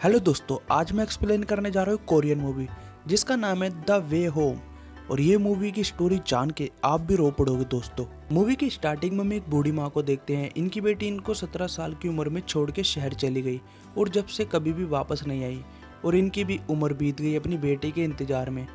Hello दोस्तों, आज मैं एक्सप्लेन करने जा रहा हूँ कोरियन मूवी जिसका नाम है द वे होम। और ये मूवी की स्टोरी जान के आप भी रो पड़ोगे दोस्तों। मूवी की स्टार्टिंग में हम एक बूढ़ी माँ को देखते हैं। इनकी बेटी इनको 17 साल की उम्र में छोड़ के शहर चली गई और जब से कभी भी वापस नहीं आई। और इनकी भी उम्र बीत गई अपनी बेटी के इंतजार में।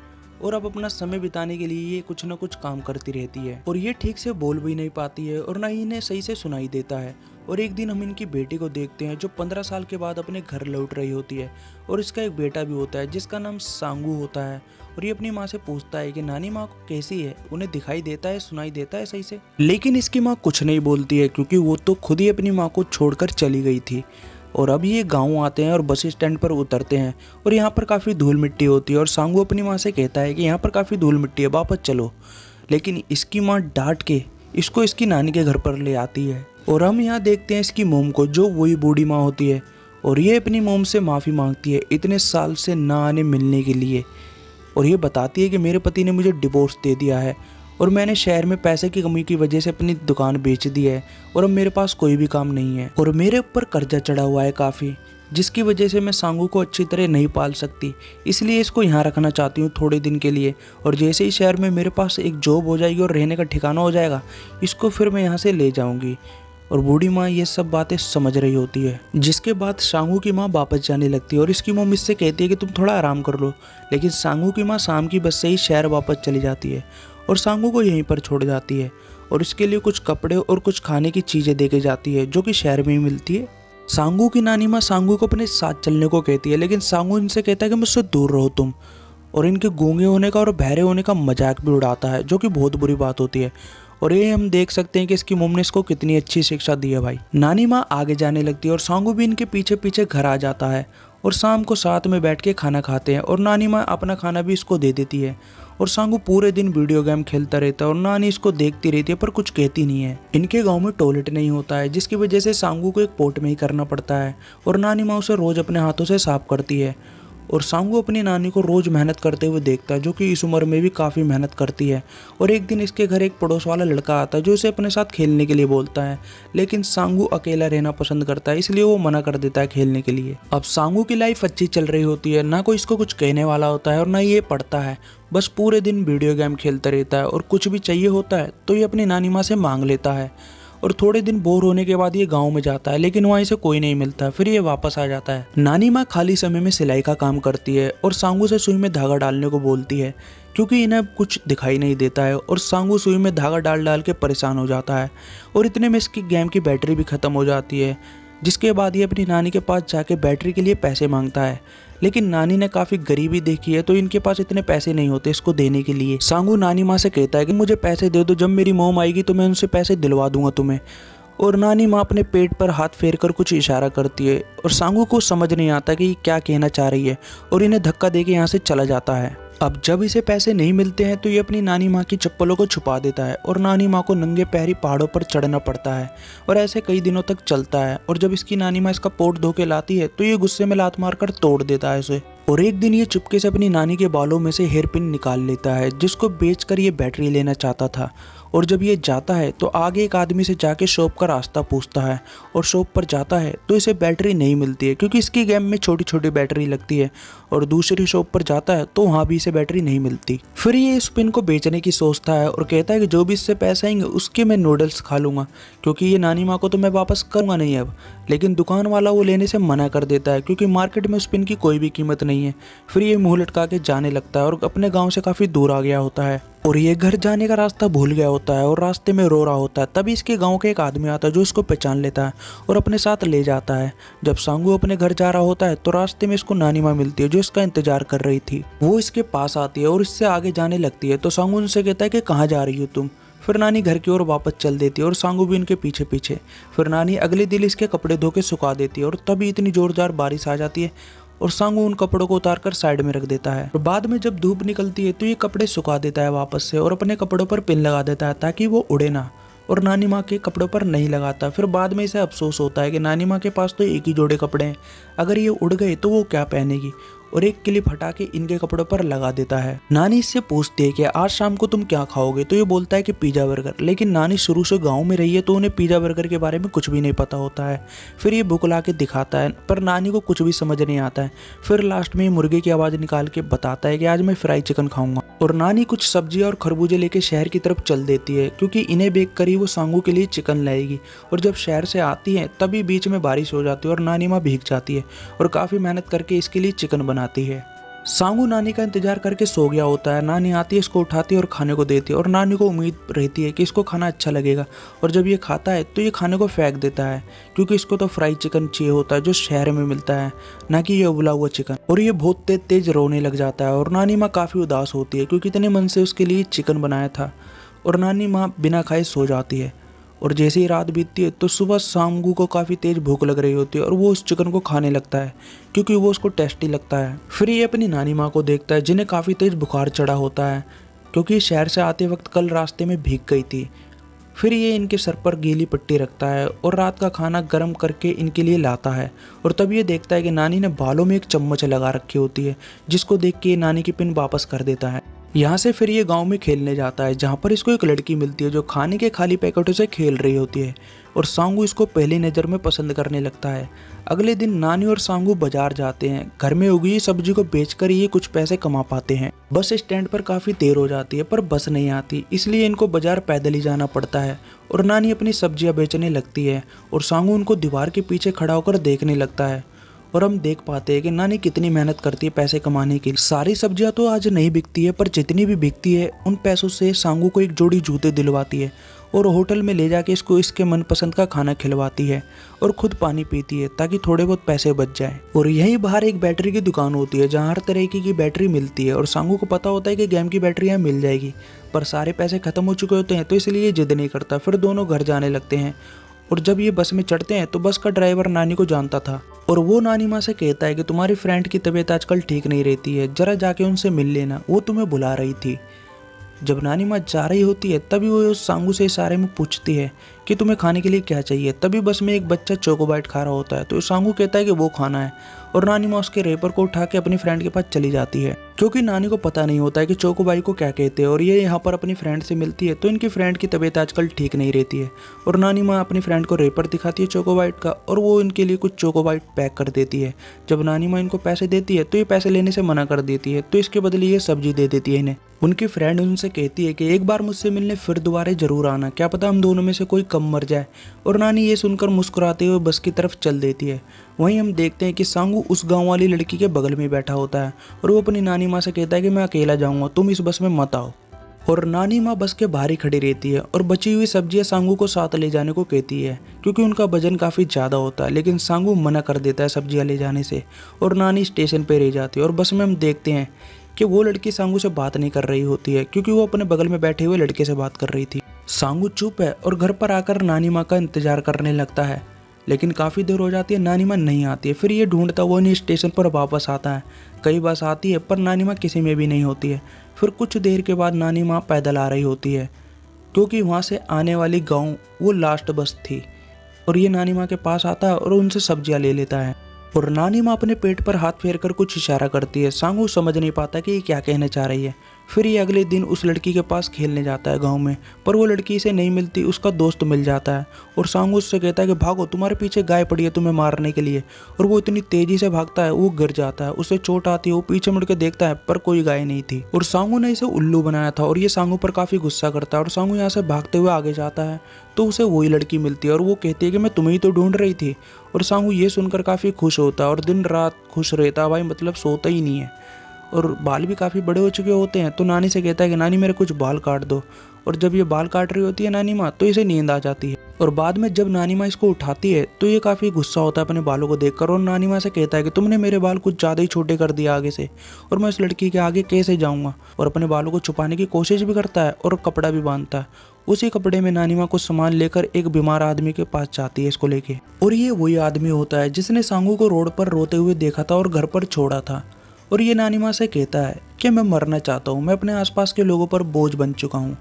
और अब अपना समय बिताने के लिए ये कुछ न कुछ काम करती रहती है। और ये ठीक से बोल भी नहीं पाती है और ना ही इन्हें सही से सुनाई देता है। और एक दिन हम इनकी बेटी को देखते हैं जो 15 साल के बाद अपने घर लौट रही होती है। और इसका एक बेटा भी होता है जिसका नाम सांगू होता है। और ये अपनी माँ से पूछता है कि नानी माँ को कैसी है, उन्हें दिखाई देता है, सुनाई देता है सही से। लेकिन इसकी माँ कुछ नहीं बोलती है क्योंकि वो तो खुद ही अपनी माँ को छोड़कर चली गई थी। और अब ये गांव आते हैं और बस स्टैंड पर उतरते हैं और यहाँ पर काफ़ी धूल मिट्टी होती है। और सांगू अपनी माँ से कहता है कि यहाँ पर काफ़ी धूल मिट्टी है, वापस चलो। लेकिन इसकी माँ डांट के इसको इसकी नानी के घर पर ले आती है। और हम यहाँ देखते हैं इसकी मोम को, जो वही बूढ़ी माँ होती है। और ये अपनी मोम से माफ़ी मांगती है इतने साल से ना आने मिलने के लिए। और ये बताती है कि मेरे पति ने मुझे डिवोर्स दे दिया है और मैंने शहर में पैसे की कमी की वजह से अपनी दुकान बेच दी है और अब मेरे पास कोई भी काम नहीं है। और मेरे ऊपर कर्जा चढ़ा हुआ है काफ़ी, जिसकी वजह से मैं सांगू को अच्छी तरह नहीं पाल सकती। इसलिए इसको यहाँ रखना चाहती हूँ थोड़े दिन के लिए। और जैसे ही शहर में मेरे पास एक जॉब हो जाएगी और रहने का ठिकाना हो जाएगा, इसको फिर मैं यहाँ से ले जाऊँगी। और बूढ़ी माँ ये सब बातें समझ रही होती है। जिसके बाद सांगू की माँ वापस जाने लगती है और इसकी मम्मी इससे कहती है कि तुम थोड़ा आराम कर लो। लेकिन सांगू की माँ शाम की बस से ही शहर वापस चली जाती है और सांगू को यहीं पर छोड़ जाती है। और इसके लिए कुछ कपड़े और कुछ खाने की चीज़ें दे के जाती है जो कि शहर में ही मिलती है। सांगू की नानी माँ सांगू को अपने साथ चलने को कहती है, लेकिन सांगू इनसे कहता है कि मुझसे दूर रहो तुम। और इनके गूंगे होने का और बहरे होने का मजाक भी उड़ाता है, जो कि बहुत बुरी बात होती है। और ये हम देख सकते हैं कि इसकी मम्मी ने इसको कितनी अच्छी शिक्षा दी है भाई। नानी माँ आगे जाने लगती है और सांगू भी इनके पीछे पीछे घर आ जाता है। और शाम को साथ में बैठ के खाना खाते हैं और नानी माँ अपना खाना भी इसको दे देती है। और सांगू पूरे दिन वीडियो गेम खेलता रहता है और नानी इसको देखती रहती है पर कुछ कहती नहीं है। इनके गांव में टॉयलेट नहीं होता है, जिसकी वजह से सांगू को एक पोट में ही करना पड़ता है। और नानी माँ उसे रोज अपने हाथों से साफ करती है। और सांगू अपनी नानी को रोज़ मेहनत करते हुए देखता है, जो कि इस उम्र में भी काफ़ी मेहनत करती है। और एक दिन इसके घर एक पड़ोस वाला लड़का आता है जो इसे अपने साथ खेलने के लिए बोलता है। लेकिन सांगू अकेला रहना पसंद करता है, इसलिए वो मना कर देता है खेलने के लिए। अब सांगू की लाइफ अच्छी चल रही होती है, ना कोई इसको कुछ कहने वाला होता है और ना ये पढ़ता है। बस पूरे दिन वीडियो गेम खेलता रहता है और कुछ भी चाहिए होता है तो ये अपनी नानी माँ से मांग लेता है। और थोड़े दिन बोर होने के बाद ये गांव में जाता है, लेकिन वहाँ इसे कोई नहीं मिलता। फिर ये वापस आ जाता है। नानी माँ खाली समय में सिलाई का काम करती है और सांगू से सुई में धागा डालने को बोलती है, क्योंकि इन्हें कुछ दिखाई नहीं देता है। और सांगू सुई में धागा डाल डाल के परेशान हो जाता है और इतने में इसकी गेम की बैटरी भी ख़त्म हो जाती है। जिसके बाद ये अपनी नानी के पास जाके बैटरी के लिए पैसे मांगता है। लेकिन नानी ने काफ़ी गरीबी देखी है तो इनके पास इतने पैसे नहीं होते इसको देने के लिए। सांगू नानी माँ से कहता है कि मुझे पैसे दे दो, जब मेरी मॉम आएगी तो मैं उनसे पैसे दिलवा दूंगा तुम्हें। और नानी माँ अपने पेट पर हाथ फेर कर कुछ इशारा करती है और सांगू को समझ नहीं आता कि क्या कहना चाह रही है और इन्हें धक्का देके यहाँ से चला जाता है। अब जब इसे पैसे नहीं मिलते हैं तो ये अपनी नानी माँ की चप्पलों को छुपा देता है और नानी माँ को नंगे पैरी पहाड़ों पर चढ़ना पड़ता है। और ऐसे कई दिनों तक चलता है। और जब इसकी नानी माँ इसका पोट धो के लाती है तो ये गुस्से में लात मारकर तोड़ देता है उसे। और एक दिन ये चुपके से अपनी नानी के बालों में से हेयर पिन निकाल लेता है, जिसको बेचकर ये बैटरी लेना चाहता था। और जब ये जाता है तो आगे एक आदमी से जाके शॉप का रास्ता पूछता है और शॉप पर जाता है तो इसे बैटरी नहीं मिलती है, क्योंकि इसकी गेम में छोटी छोटी बैटरी लगती है। और दूसरी शॉप पर जाता है तो वहाँ भी इसे बैटरी नहीं मिलती। फिर ये इस पिन को बेचने की सोचता है और कहता है कि जो भी इससे पैसे आएंगे उसके मैं नूडल्स खा लूँगा, क्योंकि ये नानी माँ को तो मैं वापस करूँगा नहीं अब। लेकिन दुकान वाला वो लेने से मना कर देता है, क्योंकि मार्केट में उस पिन की कोई भी कीमत नहीं है। फिर ये मुँह लटका के जाने लगता है और अपने गाँव से काफ़ी दूर आ गया होता है। और ये घर जाने का रास्ता भूल गया होता है और रास्ते में रो रहा होता है। तभी इसके गांव के एक आदमी आता है जो इसको पहचान लेता है और अपने साथ ले जाता है। जब सांगू अपने घर जा रहा होता है तो रास्ते में इसको नानी माँ मिलती है जो इसका इंतजार कर रही थी। वो इसके पास आती है और इससे आगे जाने लगती है तो सांगू उनसे कहता है कि कहाँ जा रही हो तुम। फिर नानी घर की ओर वापस चल देती है और सांगू भी इनके पीछे पीछे। फिर नानी अगले दिन इसके कपड़े धो के सुखा देती है और तभी इतनी जोरदार बारिश आ जाती है और सांगू उन कपड़ों को उतार कर साइड में रख देता है। और बाद में जब धूप निकलती है तो ये कपड़े सुखा देता है वापस से और अपने कपड़ों पर पिन लगा देता है ताकि वो उड़े ना। और नानी माँ के कपड़ों पर नहीं लगाता। फिर बाद में इसे अफसोस होता है कि नानी माँ के पास तो एक ही जोड़े कपड़े हैं, अगर ये उड़ गए तो वो क्या पहनेगी। और एक क्लिप हटा के इनके कपड़ों पर लगा देता है। नानी इससे पूछती है कि आज शाम को तुम क्या खाओगे, तो ये बोलता है कि पिज्जा बर्गर। लेकिन नानी शुरू से गाँव में रही है तो उन्हें पिज्जा बर्गर के बारे में कुछ भी नहीं पता होता है। फिर ये भूख ला के दिखाता है पर नानी को कुछ भी समझ नहीं आता है। फिर लास्ट में मुर्गे की आवाज़ निकाल के बताता है कि आज मैं फ्राई चिकन खाऊंगा। और नानी कुछ सब्जियां और खरबूजे लेके शहर की तरफ चल देती है क्योंकि इन्हें बेच कर ही वो सांगू के लिए चिकन लाएगी। और जब शहर से आती है तभी बीच में बारिश हो जाती है और नानी माँ भीग जाती है और काफ़ी मेहनत करके इसके लिए चिकन बनाती है। सांगू नानी का इंतजार करके सो गया होता है। नानी आती है, इसको उठाती है और खाने को देती है और नानी को उम्मीद रहती है कि इसको खाना अच्छा लगेगा। और जब ये खाता है तो ये खाने को फेंक देता है क्योंकि इसको तो फ्राई चिकन चाहिए होता है जो शहर में मिलता है, ना कि ये उबला हुआ चिकन। और ये बहुत तेज तेज रोने लग जाता है और नानी माँ काफ़ी उदास होती है क्योंकि इतने मन से उसके लिए चिकन बनाया था। और नानी माँ बिना खाए सो जाती है। और जैसे ही रात बीतती है तो सुबह सांगू को काफ़ी तेज़ भूख लग रही होती है और वो उस चिकन को खाने लगता है क्योंकि वो उसको टेस्टी लगता है। फिर ये अपनी नानी माँ को देखता है जिन्हें काफ़ी तेज़ बुखार चढ़ा होता है क्योंकि शहर से आते वक्त कल रास्ते में भीग गई थी। फिर ये इनके सर पर गीली पट्टी रखता है और रात का खाना गर्म करके इनके लिए लाता है। और तब ये देखता है कि नानी ने बालों में एक चम्मच लगा रखी होती है जिसको देख के नानी की पिन वापस कर देता है। यहाँ से फिर ये गांव में खेलने जाता है जहाँ पर इसको एक लड़की मिलती है जो खाने के खाली पैकेटों से खेल रही होती है और सांगू इसको पहली नज़र में पसंद करने लगता है। अगले दिन नानी और सांगू बाजार जाते हैं। घर में उगी सब्जी को बेचकर ये कुछ पैसे कमा पाते हैं। बस स्टैंड पर काफ़ी देर हो जाती है पर बस नहीं आती, इसलिए इनको बाजार पैदल ही जाना पड़ता है। और नानी अपनी सब्जियाँ बेचने लगती है और सांगू उनको दीवार के पीछे खड़ा होकर देखने लगता है। और हम देख पाते हैं कि नानी कितनी मेहनत करती है पैसे कमाने के लिए। सारी सब्जियां तो आज नहीं बिकती है पर जितनी भी बिकती है उन पैसों से सांगू को एक जोड़ी जूते दिलवाती है और होटल में ले जाके इसको इसके मनपसंद का खाना खिलवाती है और खुद पानी पीती है ताकि थोड़े बहुत पैसे बच जाए। और यहीं बाहर एक बैटरी की दुकान होती है जहाँ हर तरह की बैटरी मिलती है और सांगू को पता होता है कि गेम की बैटरी यहाँ मिल जाएगी पर सारे पैसे खत्म हो चुके होते हैं तो इसलिए ये जिद नहीं करता। फिर दोनों घर जाने लगते हैं और जब ये बस में चढ़ते हैं तो बस का ड्राइवर नानी को जानता था और वो नानी माँ से कहता है कि तुम्हारी फ्रेंड की तबीयत आजकल ठीक नहीं रहती है, जरा जाके उनसे मिल लेना, वो तुम्हें बुला रही थी। जब नानी माँ जा रही होती है तभी वो उस सांगू से इशारे में पूछती है कि तुम्हें खाने के लिए क्या चाहिए। तभी बस में एक बच्चा चोकोबाइट खा रहा होता है तो सांगू कहता है कि वो खाना है और नानी माँ उसके रेपर को उठा के अपनी फ्रेंड के पास चली जाती है क्योंकि नानी को पता नहीं होता है कि चोकोबाई को क्या कहते हैं। और ये यहाँ पर अपनी फ्रेंड से मिलती है तो इनकी फ्रेंड की तबीयत आजकल ठीक नहीं रहती है और नानी माँ अपनी फ्रेंड को रेपर दिखाती है चोकोबाइट का और वो इनके लिए कुछ चोकोबाइट पैक कर देती है। जब नानी माँ इनको पैसे देती है तो ये पैसे लेने से मना कर देती है तो इसके बदले ये सब्जी दे देती है इन्हें। उनकी फ्रेंड उनसे कहती है कि एक बार मुझसे मिलने फिर दोबारा जरूर आना, क्या पता हम दोनों में से कोई कम मर जाए। और नानी ये सुनकर मुस्कुराते हुए बस की तरफ चल देती है। वहीं हम देखते हैं कि सांगू उस गांव वाली लड़की के बगल में बैठा होता है और वो अपनी नानी माँ से कहता है कि मैं अकेला जाऊंगा, तुम इस बस में मत आओ। और नानी माँ बस के बाहर ही खड़ी रहती है और बची हुई सब्जियां सांगू को साथ ले जाने को कहती है क्योंकि उनका वजन काफ़ी ज़्यादा होता है। लेकिन सांगू मना कर देता है सब्जियां ले जाने से और नानी स्टेशन पर रह जाती है। और बस में हम देखते हैं कि वो लड़की सांगू से बात नहीं कर रही होती है क्योंकि वो अपने बगल में बैठे हुए लड़के से बात कर रही थी। सांगू चुप है और घर पर आकर नानी माँ का इंतजार करने लगता है लेकिन काफ़ी देर हो जाती है, नानी माँ नहीं आती है। फिर ये ढूंढता हुआ नहीं स्टेशन पर वापस आता है। कई बस आती है पर नानी माँ किसी में भी नहीं होती है। फिर कुछ देर के बाद नानी माँ पैदल आ रही होती है क्योंकि वहाँ से आने वाली गाँव वो लास्ट बस थी। और ये नानी माँ के पास आता है और उनसे सब्जियाँ ले लेता है और नानी माँ अपने पेट पर हाथ फेर कर कुछ इशारा करती है। सांगू समझ नहीं पाता कि ये क्या कहना चाह रही है। फिर ये अगले दिन उस लड़की के पास खेलने जाता है गांव में, पर वो लड़की इसे नहीं मिलती, उसका दोस्त मिल जाता है और सांगू उससे कहता है कि भागो, तुम्हारे पीछे गाय पड़ी है तुम्हें मारने के लिए। और वो इतनी तेजी से भागता है वो गिर जाता है, उसे चोट आती है, वो पीछे मुड़ के देखता है पर कोई गाय नहीं थी और सांगू ने इसे उल्लू बनाया था। और ये सांगू पर काफ़ी गुस्सा करता है और सांगू यहाँ से भागते हुए आगे जाता है तो उसे वही लड़की मिलती है और वो कहती है कि मैं तुम्हें ही तो ढूंढ रही थी। और सांगू ये सुनकर काफ़ी खुश होता है और दिन रात खुश रहता है भाई, मतलब सोता ही नहीं है। और बाल भी काफ़ी बड़े हो चुके होते हैं तो नानी से कहता है कि नानी मेरे कुछ बाल काट दो। और जब ये बाल काट रही होती है नानी माँ तो इसे नींद आ जाती है। और बाद में जब नानी माँ इसको उठाती है तो ये काफ़ी गुस्सा होता है अपने बालों को देखकर और नानी माँ से कहता है कि तुमने मेरे बाल कुछ ज़्यादा ही छोटे कर दिए आगे से, और मैं उस लड़की के आगे कैसे जाऊँगा। और अपने बालों को छुपाने की कोशिश भी करता है और कपड़ा भी बांधता है। उसी कपड़े में नानी माँ कुछ सामान लेकर एक बीमार आदमी के पास जाती है इसको लेके। और ये वही आदमी होता है जिसने सांगू को रोड पर रोते हुए देखा था और घर पर छोड़ा था। और ये नानी माँ से कहता है कि मैं मरना चाहता हूँ, मैं अपने आसपास के लोगों पर बोझ बन चुका हूँ।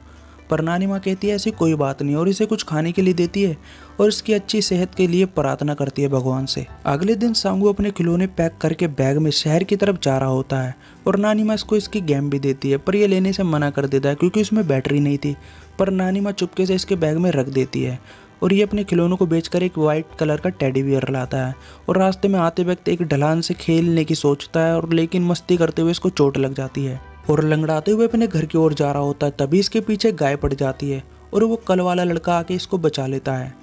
पर नानी माँ कहती है ऐसी कोई बात नहीं और इसे कुछ खाने के लिए देती है और इसकी अच्छी सेहत के लिए प्रार्थना करती है भगवान से। अगले दिन सांगू अपने खिलौने पैक करके बैग में शहर की तरफ जा रहा होता है और नानी माँ इसको इसकी गेम भी देती है, पर यह लेने से मना कर देता है क्योंकि उसमें बैटरी नहीं थी। पर नानी माँ चुपके से इसके बैग में रख देती है और ये अपने खिलौनों को बेचकर एक वाइट कलर का टेडी बियर लाता है और रास्ते में आते वक्त एक ढलान से खेलने की सोचता है और लेकिन मस्ती करते हुए इसको चोट लग जाती है और लंगड़ाते हुए अपने घर की ओर जा रहा होता है। तभी इसके पीछे गाय पड़ जाती है और वो कल वाला लड़का आके इसको बचा लेता है।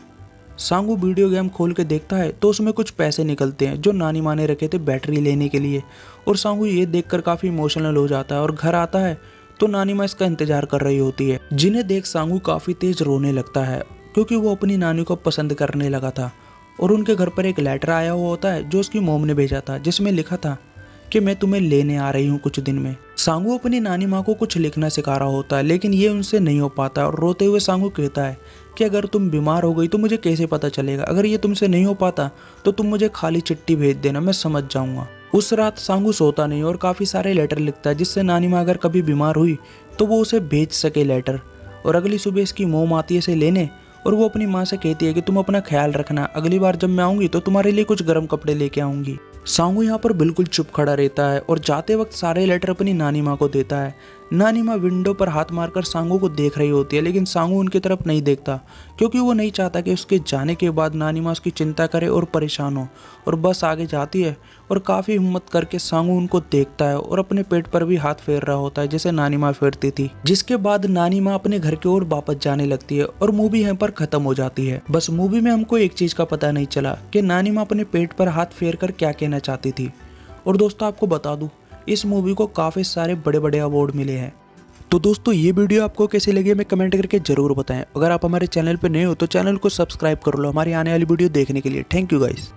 सांगू वीडियो गेम खोल के देखता है तो उसमें कुछ पैसे निकलते हैं जो नानी माँ ने रखे थे बैटरी लेने के लिए और सांगू ये देखकर काफ़ी इमोशनल हो जाता है और घर आता है तो नानी माँ इसका इंतजार कर रही होती है, जिन्हें देख सांगू काफ़ी तेज रोने लगता है क्योंकि वो अपनी नानी को पसंद करने लगा था। और उनके घर पर एक लेटर आया हुआ होता है जो उसकी मोम ने भेजा था, जिसमें लिखा था कि मैं तुम्हें लेने आ रही हूँ कुछ दिन में। सांगू अपनी नानी माँ को कुछ लिखना सिखा रहा होता है लेकिन ये उनसे नहीं हो पाता और रोते हुए सांगू कहता है कि अगर तुम बीमार हो गई तो मुझे कैसे पता चलेगा, अगर ये तुमसे नहीं हो पाता तो तुम मुझे खाली चिट्ठी भेज देना, मैं समझ जाऊँगा। उस रात सांगू सोता नहीं और काफ़ी सारे लेटर लिखता है जिससे नानी माँ अगर कभी बीमार हुई तो वो उसे भेज सके लेटर। और अगली सुबह इसकी मोम आती है इसे लेने और वो अपनी माँ से कहती है कि तुम अपना ख्याल रखना, अगली बार जब मैं आऊँगी तो तुम्हारे लिए कुछ गर्म कपड़े लेके आऊँगी। सांगू यहाँ पर बिल्कुल चुप खड़ा रहता है और जाते वक्त सारे लेटर अपनी नानी माँ को देता है। नानी माँ विंडो पर हाथ मारकर सांगू को देख रही होती है लेकिन सांगू उनकी तरफ नहीं देखता क्योंकि वो नहीं चाहता कि उसके जाने के बाद नानी माँ उसकी चिंता करे और परेशान हो, और बस आगे जाती है और काफ़ी हिम्मत करके सांगू उनको देखता है और अपने पेट पर भी हाथ फेर रहा होता है जैसे नानी माँ फेरती थी। जिसके बाद नानी माँ अपने घर की ओर वापस जाने लगती है और मूवी यहाँ पर खत्म हो जाती है। बस मूवी में हमको एक चीज़ का पता नहीं चला कि नानी माँ अपने पेट पर हाथ फेर कर क्या कहना चाहती थी। और दोस्तों आपको बता दूं, इस मूवी को काफ़ी सारे बड़े बड़े अवार्ड मिले हैं। तो दोस्तों ये वीडियो आपको कैसी लगी हमें कमेंट करके जरूर बताएं। अगर आप हमारे चैनल पर नए हो तो चैनल को सब्सक्राइब कर लो हमारी आने वाली वीडियो देखने के लिए। Thank you guys.